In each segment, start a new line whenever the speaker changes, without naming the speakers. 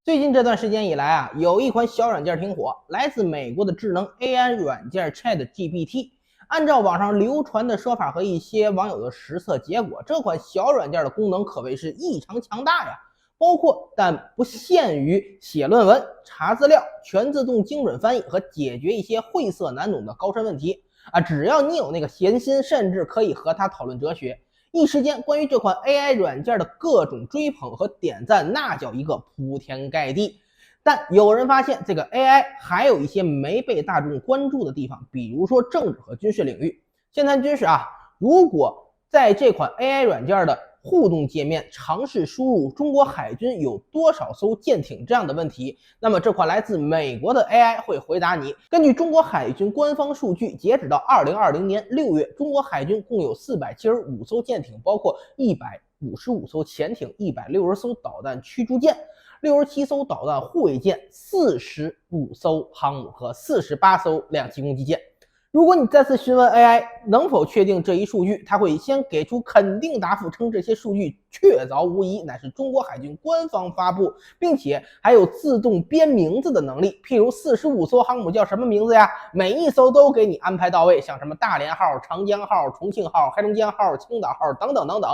最近这段时间以来啊，有一款小软件挺火，来自美国的智能 AI 软件 ChatGPT。按照网上流传的说法和一些网友的实测结果，这款小软件的功能可谓是异常强大呀，包括但不限于写论文、查资料、全自动精准翻译和解决一些晦涩难懂的高深问题啊，只要你有那个闲心，甚至可以和它讨论哲学。一时间，关于这款 AI 软件的各种追捧和点赞，那叫一个铺天盖地。但有人发现，这个 AI 还有一些没被大众关注的地方，比如说政治和军事领域。先谈军事啊，如果在这款 AI 软件的互动界面尝试输入中国海军有多少艘舰艇这样的问题，那么这款来自美国的 AI 会回答你，根据中国海军官方数据，截止到2020年6月，中国海军共有475艘舰艇，包括155艘潜艇、160艘导弹驱逐舰、67艘导弹护卫舰、45艘航母和48艘两栖攻击舰。如果你再次询问 AI 能否确定这一数据，它会先给出肯定答复，称这些数据确凿无疑，乃是中国海军官方发布，并且还有自动编名字的能力。譬如45艘航母叫什么名字呀？每一艘都给你安排到位，像什么大连号、长江号、重庆号、黑龙江号、青岛号等等等等。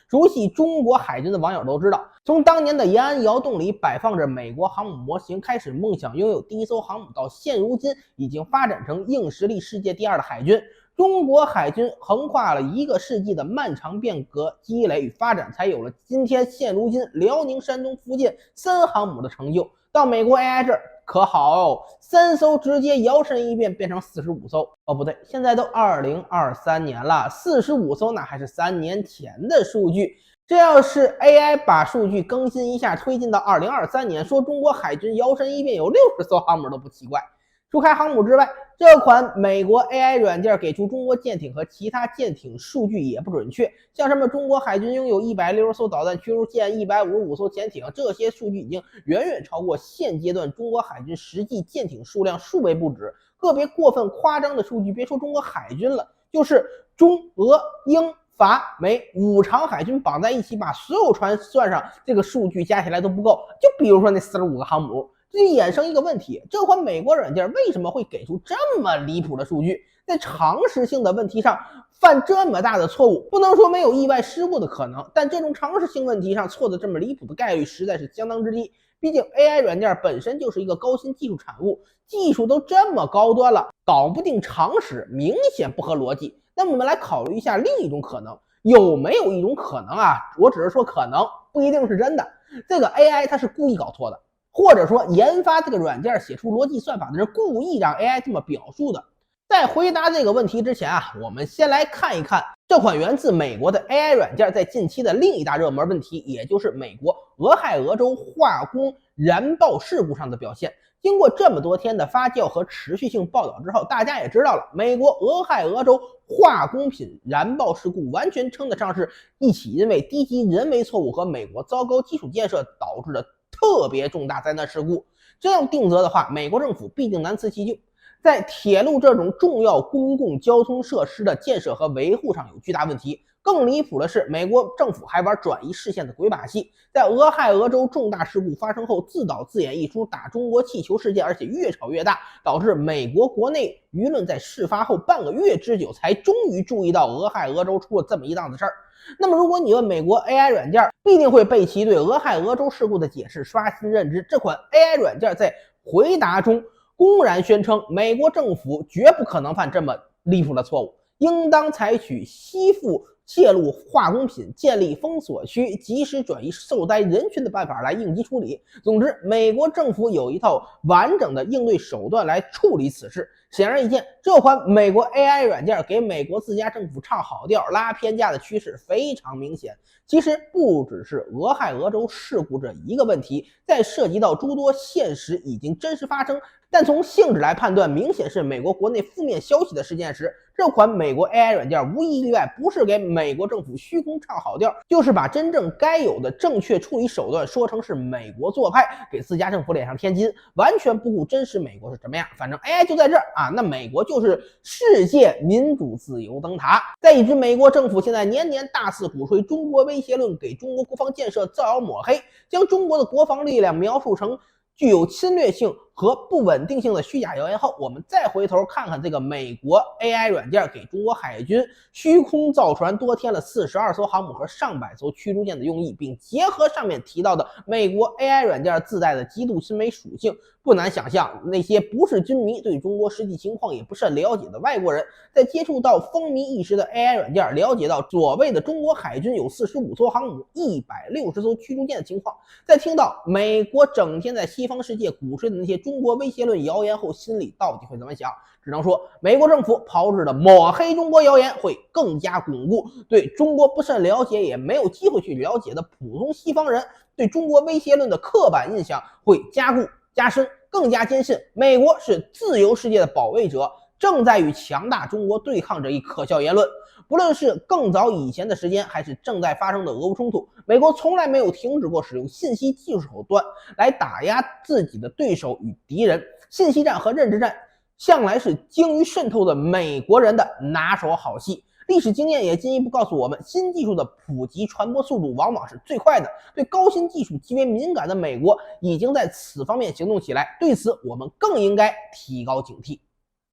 熟悉中国海军的网友都知道，从当年的延安窑洞里摆放着美国航母模型开始，梦想拥有第一艘航母，到现如今已经发展成硬实力世界第2的海军。中国海军横跨了1个世纪的漫长变革积累与发展，才有了今天现如今辽宁、山东、福建3航母的成就。到美国 AI 这儿可好，3艘直接摇身一变变成45艘。哦，不对，现在都2023年了，45艘那还是3年前的数据。这要是 AI 把数据更新一下，推进到2023年，说中国海军摇身一变有60艘航母都不奇怪。除开航母之外，这款美国 AI 软件给出中国舰艇和其他舰艇数据也不准确，像什么中国海军拥有160艘导弹驱逐舰、155艘潜艇，这些数据已经远远超过现阶段中国海军实际舰艇数量数倍不止。个别过分夸张的数据，别说中国海军了，就是中俄英法美5场海军绑在一起，把所有船算上，这个数据加起来都不够。就比如说那45个航母，这就衍生一个问题，这款美国软件为什么会给出这么离谱的数据，在常识性的问题上犯这么大的错误？不能说没有意外失误的可能，但这种常识性问题上错的这么离谱的概率实在是相当之低。毕竟 AI 软件本身就是一个高新技术产物，技术都这么高端了，搞不定常识，明显不合逻辑。那么我们来考虑一下另一种可能，有没有一种可能啊？我只是说可能，不一定是真的。这个 AI 它是故意搞错的，或者说研发这个软件写出逻辑算法的人故意让 AI 这么表述的。在回答这个问题之前啊，我们先来看一看这款源自美国的 AI 软件在近期的另一大热门问题，也就是美国俄亥俄州化工燃爆事故上的表现。经过这么多天的发酵和持续性报道之后，大家也知道了，美国俄亥俄州化工品燃爆事故完全称得上是一起因为低级人为错误和美国糟糕基础建设导致的特别重大灾难事故。这样定责的话，美国政府必定难辞其咎。在铁路这种重要公共交通设施的建设和维护上有巨大问题。更离谱的是，美国政府还玩转移视线的鬼把戏，在俄亥俄州重大事故发生后，自导自演一出打中国气球事件，而且越炒越大，导致美国国内舆论在事发后半个月之久才终于注意到俄亥俄州出了这么一档子事儿。那么如果你问美国 AI 软件，必定会被其对俄亥俄州事故的解释刷新认知。这款 AI 软件在回答中公然宣称，美国政府绝不可能犯这么离谱的错误，应当采取吸附泄露化工品、建立封锁区、及时转移受灾人群的办法来应急处理。总之，美国政府有一套完整的应对手段来处理此事。显而易见，这款美国 AI 软件给美国自家政府唱好调、拉偏架的趋势非常明显。其实不只是俄亥俄州事故这一个问题，在涉及到诸多现实已经真实发生，但从性质来判断，明显是美国国内负面消息的事件时，这款美国 AI 软件无一例外不是给美国政府虚空唱好调，就是把真正该有的正确处理手段说成是美国做派，给自家政府脸上添金，完全不顾真实美国是什么样。反正 AI 就在这儿啊，那美国就是世界民主自由灯塔。再以至美国政府现在年年大肆鼓吹中国威胁论，给中国国防建设造谣抹黑，将中国的国防力量描述成具有侵略性和不稳定性的虚假谣言后，我们再回头看看这个美国 AI 软件给中国海军虚空造船多添了42艘航母和上百艘驱逐舰的用意，并结合上面提到的美国 AI 软件自带的极度亲美属性，不难想象那些不是军迷对中国实际情况也不甚了解的外国人，在接触到风靡一时的 AI 软件，了解到所谓的中国海军有45艘航母、160艘驱逐舰的情况，在听到美国整天在西方世界鼓吹的那些中国威胁论谣言后，心里到底会怎么想？只能说，美国政府炮制的抹黑中国谣言会更加巩固对中国不甚了解也没有机会去了解的普通西方人对中国威胁论的刻板印象会加固加深，更加坚信美国是自由世界的保卫者，正在与强大中国对抗这一可笑言论。不论是更早以前的时间，还是正在发生的俄乌冲突，美国从来没有停止过使用信息技术手段来打压自己的对手与敌人。信息战和认知战向来是精于渗透的美国人的拿手好戏。历史经验也进一步告诉我们，新技术的普及传播速度往往是最快的。对高新技术极为敏感的美国已经在此方面行动起来，对此我们更应该提高警惕。